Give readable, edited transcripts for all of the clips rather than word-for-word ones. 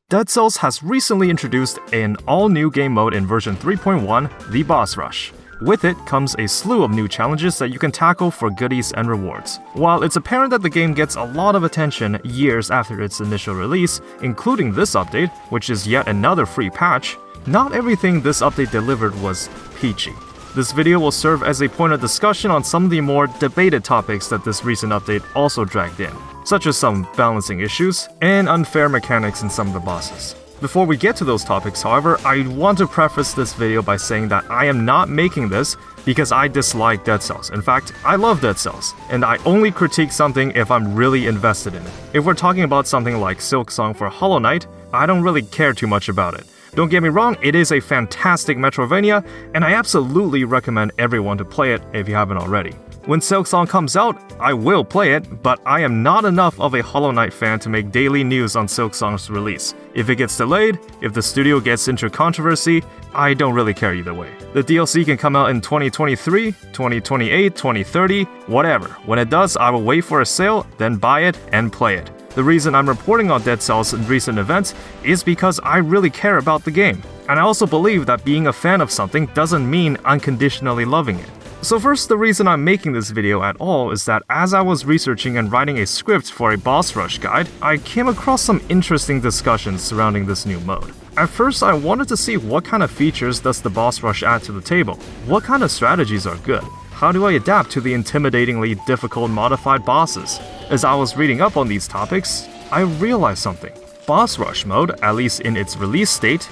Dead Cells has recently introduced an all-new game mode in version 3.1, the Boss Rush. With it comes a slew of new challenges that you can tackle for goodies and rewards. While it's apparent that the game gets a lot of attention years after its initial release, including this update, which is yet another free patch, not everything this update delivered was peachy. This video will serve as a point of discussion on some of the more debated topics that this recent update also dragged in, such as some balancing issues and unfair mechanics in some of the bosses. Before we get to those topics, however, I want to preface this video by saying that I am not making this because I dislike Dead Cells. In fact, I love Dead Cells, and I only critique something if I'm really invested in it. If we're talking about something like Silksong for Hollow Knight, I don't really care too much about it. Don't get me wrong, it is a fantastic Metroidvania, and I absolutely recommend everyone to play it if you haven't already. When Silksong comes out, I will play it, but I am not enough of a Hollow Knight fan to make daily news on Silksong's release. If it gets delayed, if the studio gets into controversy, I don't really care either way. The DLC can come out in 2023, 2028, 2030, whatever. When it does, I will wait for a sale, then buy it and play it. The reason I'm reporting on Dead Cells in recent events is because I really care about the game. And I also believe that being a fan of something doesn't mean unconditionally loving it. So first, the reason I'm making this video at all is that as I was researching and writing a script for a boss rush guide, I came across some interesting discussions surrounding this new mode. At first, I wanted to see what kind of features does the boss rush add to the table? What kind of strategies are good? How do I adapt to the intimidatingly difficult modified bosses? As I was reading up on these topics, I realized something. Boss Rush mode, at least in its release state,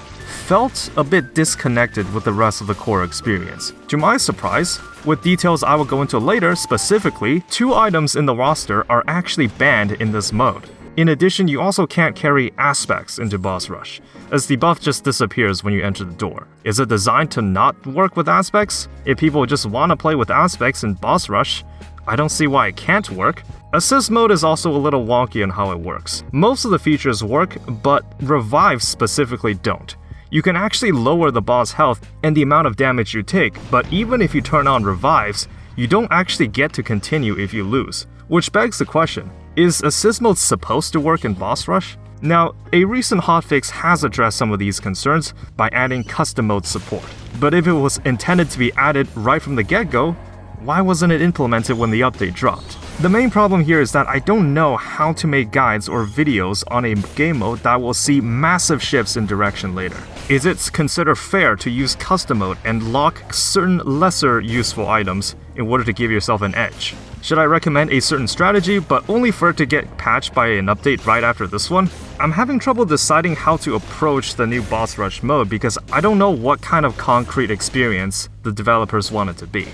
felt a bit disconnected with the rest of the core experience. To my surprise, with details I will go into later, specifically, 2 items in the roster are actually banned in this mode. In addition, you also can't carry aspects into Boss Rush, as the buff just disappears when you enter the door. Is it designed to not work with aspects? If people just want to play with aspects in Boss Rush, I don't see why it can't work. Assist mode is also a little wonky on how it works. Most of the features work, but revives specifically don't. You can actually lower the boss health and the amount of damage you take, but even if you turn on revives, you don't actually get to continue if you lose. Which begs the question, is assist mode supposed to work in Boss Rush? Now, a recent hotfix has addressed some of these concerns by adding custom mode support. But if it was intended to be added right from the get-go, why wasn't it implemented when the update dropped? The main problem here is that I don't know how to make guides or videos on a game mode that will see massive shifts in direction later. Is it considered fair to use custom mode and lock certain lesser useful items in order to give yourself an edge? Should I recommend a certain strategy, but only for it to get patched by an update right after this one? I'm having trouble deciding how to approach the new Boss Rush mode because I don't know what kind of concrete experience the developers want it to be.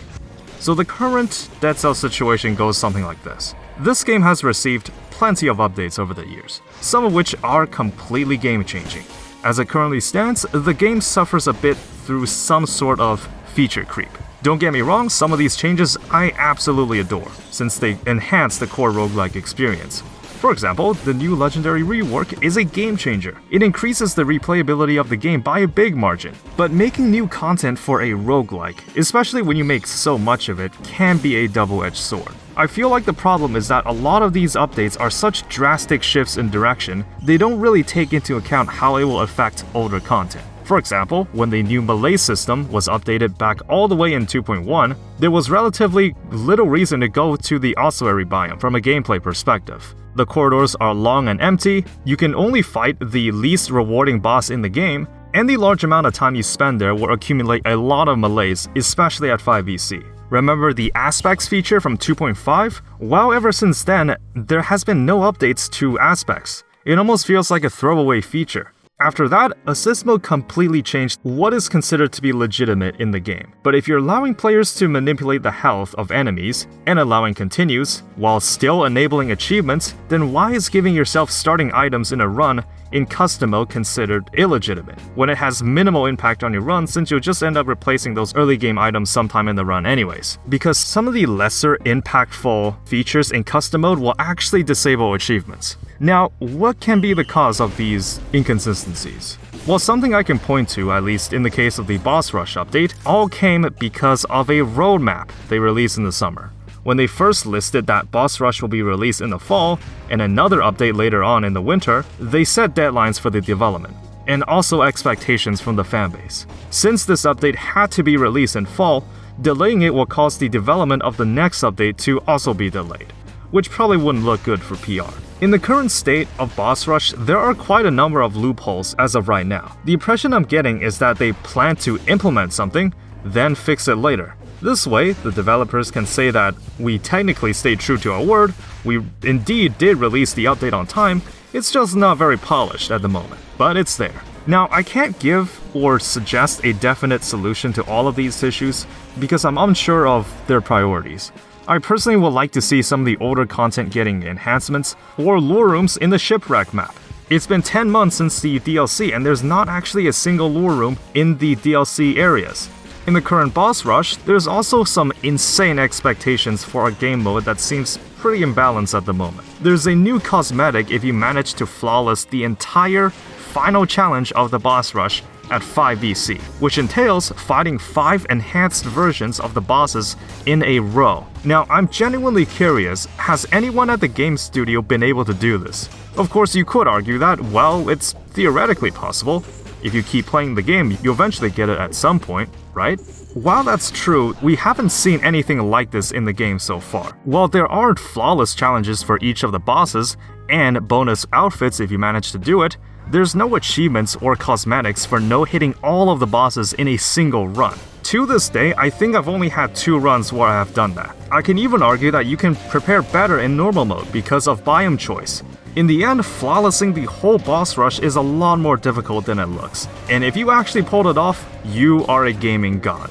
So the current Dead Cells situation goes something like this. This game has received plenty of updates over the years, some of which are completely game-changing. As it currently stands, the game suffers a bit through some sort of feature creep. Don't get me wrong, some of these changes I absolutely adore, since they enhance the core roguelike experience. For example, the new Legendary rework is a game changer. It increases the replayability of the game by a big margin. But making new content for a roguelike, especially when you make so much of it, can be a double-edged sword. I feel like the problem is that a lot of these updates are such drastic shifts in direction, they don't really take into account how it will affect older content. For example, when the new melee system was updated back all the way in 2.1, there was relatively little reason to go to the ossuary biome from a gameplay perspective. The corridors are long and empty, you can only fight the least rewarding boss in the game, and the large amount of time you spend there will accumulate a lot of melees, especially at 5EC. Remember the aspects feature from 2.5? Well, ever since then, there has been no updates to aspects. It almost feels like a throwaway feature. After that, assist mode completely changed what is considered to be legitimate in the game. But if you're allowing players to manipulate the health of enemies and allowing continues, while still enabling achievements, then why is giving yourself starting items in a run in custom mode considered illegitimate, when it has minimal impact on your run since you'll just end up replacing those early game items sometime in the run anyways? Because some of the lesser impactful features in custom mode will actually disable achievements. Now, what can be the cause of these inconsistencies? Well, something I can point to, at least in the case of the Boss Rush update, all came because of a roadmap they released in the summer. When they first listed that Boss Rush will be released in the fall and another update later on in the winter, they set deadlines for the development, and also expectations from the fanbase. Since this update had to be released in fall, delaying it will cause the development of the next update to also be delayed, which probably wouldn't look good for PR. In the current state of Boss Rush, there are quite a number of loopholes as of right now. The impression I'm getting is that they plan to implement something, then fix it later. This way, the developers can say that we technically stayed true to our word, we indeed did release the update on time, it's just not very polished at the moment, but it's there. Now, I can't give or suggest a definite solution to all of these issues because I'm unsure of their priorities. I personally would like to see some of the older content getting enhancements or lore rooms in the shipwreck map. It's been 10 months since the DLC and there's not actually a single lore room in the DLC areas. In the current Boss Rush, there's also some insane expectations for a game mode that seems pretty imbalanced at the moment. There's a new cosmetic if you manage to flawless the entire final challenge of the Boss Rush at 5 BC, which entails fighting 5 enhanced versions of the bosses in a row. Now, I'm genuinely curious, has anyone at the game studio been able to do this? Of course, you could argue that, well, it's theoretically possible. If you keep playing the game, you eventually get it at some point, right? While that's true, we haven't seen anything like this in the game so far. While there aren't flawless challenges for each of the bosses, and bonus outfits if you manage to do it, there's no achievements or cosmetics for no-hitting all of the bosses in a single run. To this day, I think I've only had 2 runs where I have done that. I can even argue that you can prepare better in normal mode because of biome choice. In the end, flawlessing the whole boss rush is a lot more difficult than it looks. And if you actually pulled it off, you are a gaming god.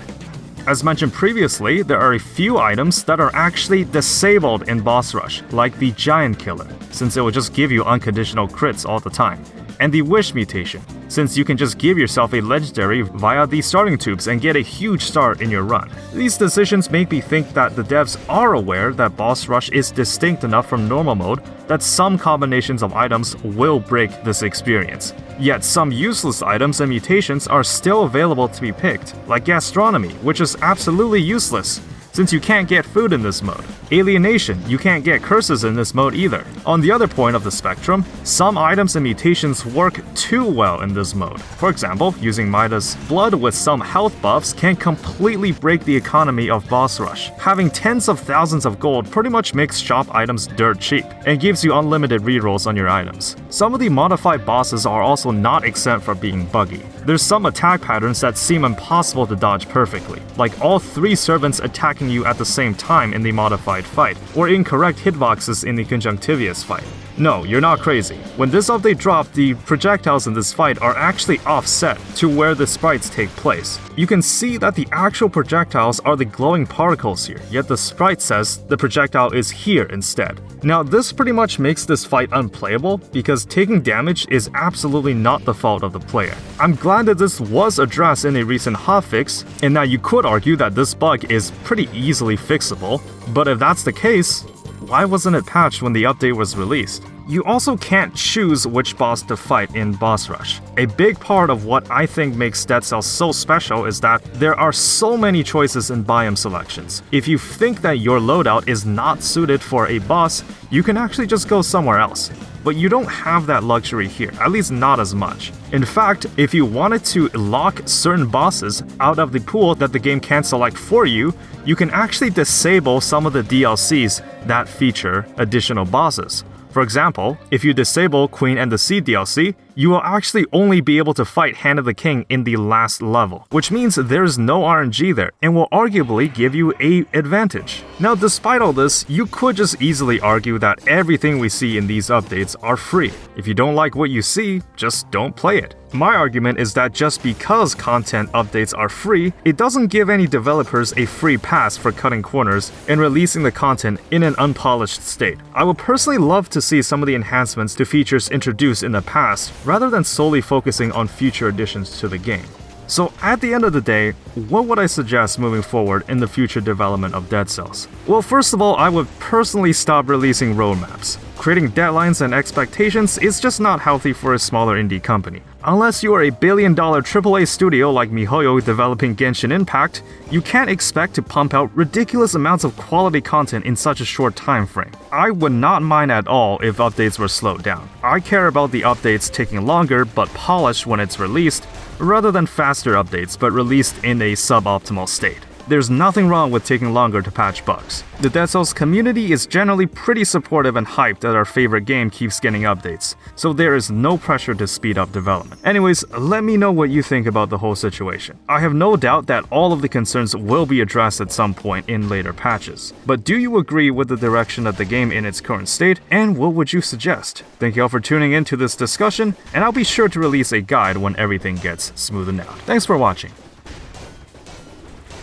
As mentioned previously, there are a few items that are actually disabled in Boss Rush, like the Giant Killer, since it will just give you unconditional crits all the time, and the Wish mutation, since you can just give yourself a legendary via the starting tubes and get a huge start in your run. These decisions make me think that the devs are aware that Boss Rush is distinct enough from normal mode that some combinations of items will break this experience. Yet some useless items and mutations are still available to be picked, like gastronomy, which is absolutely useless, since you can't get food in this mode. Alienation, you can't get curses in this mode either. On the other point of the spectrum, some items and mutations work too well in this mode. For example, using Midas blood with some health buffs can completely break the economy of Boss Rush. Having tens of thousands of gold pretty much makes shop items dirt cheap, and gives you unlimited rerolls on your items. Some of the modified bosses are also not exempt from being buggy. There's some attack patterns that seem impossible to dodge perfectly, like all 3 servants attacking you at the same time in the modified fight, or incorrect hitboxes in the conjunctivious fight. No, you're not crazy. When this update dropped, the projectiles in this fight are actually offset to where the sprites take place. You can see that the actual projectiles are the glowing particles here, yet the sprite says the projectile is here instead. Now, this pretty much makes this fight unplayable because taking damage is absolutely not the fault of the player. I'm glad that this was addressed in a recent hotfix, and now you could argue that this bug is pretty easily fixable, but if that's the case, why wasn't it patched when the update was released? You also can't choose which boss to fight in Boss Rush. A big part of what I think makes Dead Cells so special is that there are so many choices in biome selections. If you think that your loadout is not suited for a boss, you can actually just go somewhere else. But you don't have that luxury here, at least not as much. In fact, if you wanted to lock certain bosses out of the pool that the game can't select for you, you can actually disable some of the DLCs that feature additional bosses. For example, if you disable Queen and the Sea DLC, you will actually only be able to fight Hand of the King in the last level, which means there's no RNG there and will arguably give you an advantage. Now, despite all this, you could just easily argue that everything we see in these updates are free. If you don't like what you see, just don't play it. My argument is that just because content updates are free, it doesn't give any developers a free pass for cutting corners and releasing the content in an unpolished state. I would personally love to see some of the enhancements to features introduced in the past, rather than solely focusing on future additions to the game. So at the end of the day, what would I suggest moving forward in the future development of Dead Cells? Well, first of all, I would personally stop releasing roadmaps. Creating deadlines and expectations is just not healthy for a smaller indie company. Unless you are a billion-dollar AAA studio like MiHoYo developing Genshin Impact, you can't expect to pump out ridiculous amounts of quality content in such a short time frame. I would not mind at all if updates were slowed down. I care about the updates taking longer but polished when it's released, rather than faster updates but released in a suboptimal state. There's nothing wrong with taking longer to patch bugs. The Dead Cells community is generally pretty supportive and hyped that our favorite game keeps getting updates, so there is no pressure to speed up development. Anyways, let me know what you think about the whole situation. I have no doubt that all of the concerns will be addressed at some point in later patches. But do you agree with the direction of the game in its current state, and what would you suggest? Thank you all for tuning in to this discussion, and I'll be sure to release a guide when everything gets smoothened out. Thanks for watching.